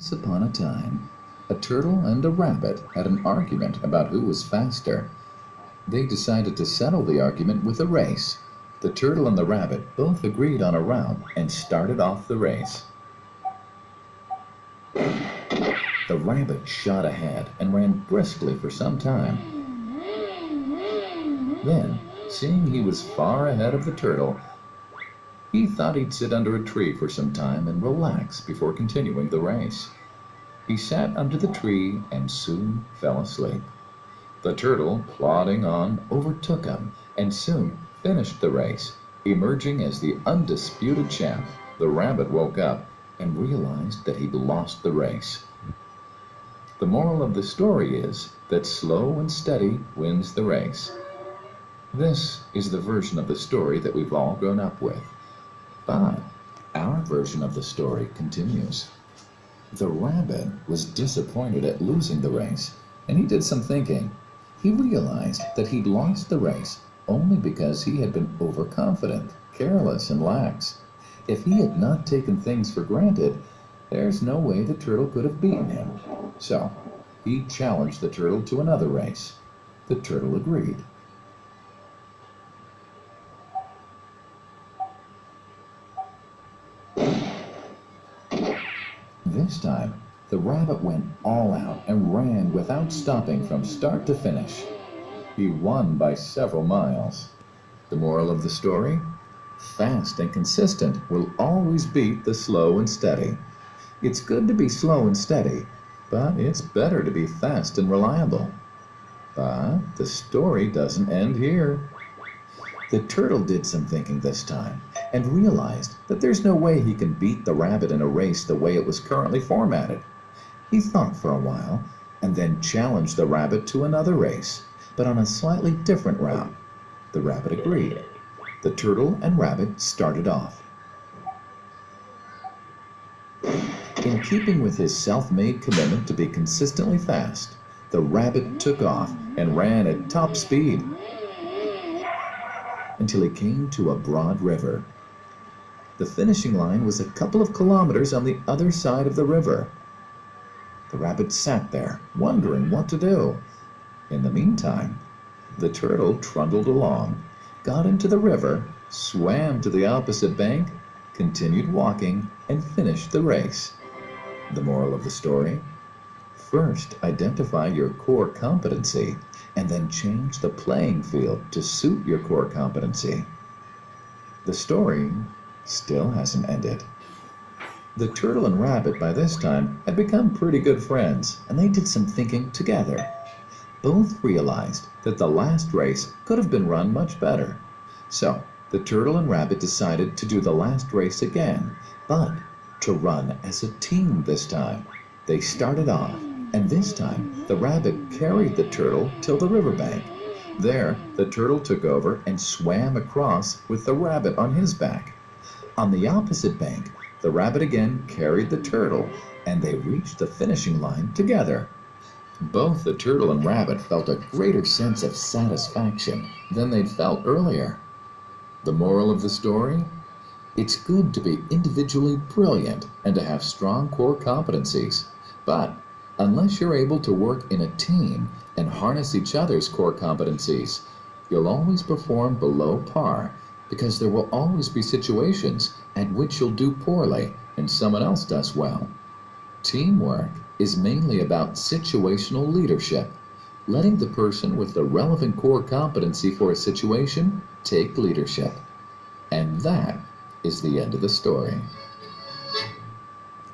Once upon a time, a turtle and a rabbit had an argument about who was faster. They decided to settle the argument with a race. The turtle and the rabbit both agreed on a route and started off the race. The rabbit shot ahead and ran briskly for some time. Then, seeing he was far ahead of the turtle, he thought he'd sit under a tree for some time and relax before continuing the race. He sat under the tree and soon fell asleep. The turtle, plodding on, overtook him and soon finished the race, emerging as the undisputed champ. The rabbit woke up and realized that he'd lost the race. The moral of the story is that slow and steady wins the race. This is the version of the story that we've all grown up with. But our version of the story continues. The rabbit was disappointed at losing the race, and he did some thinking. He realized that he'd lost the race only because he had been overconfident, careless, and lax. If he had not taken things for granted, there's no way the turtle could have beaten him. So, he challenged the turtle to another race. The turtle agreed. This time, the rabbit went all out and ran without stopping from start to finish. He won by several miles. The moral of the story? Fast and consistent will always beat the slow and steady. It's good to be slow and steady, but it's better to be fast and reliable. But the story doesn't end here. The turtle did some thinking this time and realized that there's no way he can beat the rabbit in a race the way it was currently formatted. He thought for a while and then challenged the rabbit to another race, but on a slightly different route. The rabbit agreed. The turtle and rabbit started off. In keeping with his self-made commitment to be consistently fast, the rabbit took off and ran at top speed until he came to a broad river. The finishing line was a couple of kilometers on the other side of the river. The rabbit sat there, wondering what to do. In the meantime, the turtle trundled along, got into the river, swam to the opposite bank, continued walking, and finished the race. The moral of the story? First, identify your core competency, and then change the playing field to suit your core competency. The story still hasn't ended. The turtle and rabbit by this time had become pretty good friends, and they did some thinking together. Both realized that the last race could have been run much better. So, the turtle and rabbit decided to do the last race again, but to run as a team this time. They started off, and this time the rabbit carried the turtle till the riverbank. There, the turtle took over and swam across with the rabbit on his back. On the opposite bank, the rabbit again carried the turtle, and they reached the finishing line together. Both the turtle and rabbit felt a greater sense of satisfaction than they'd felt earlier. The moral of the story? It's good to be individually brilliant and to have strong core competencies, but unless you're able to work in a team and harness each other's core competencies, you'll always perform below par, because there will always be situations at which you'll do poorly and someone else does well. Teamwork is mainly about situational leadership, letting the person with the relevant core competency for a situation take leadership. And that is the end of the story.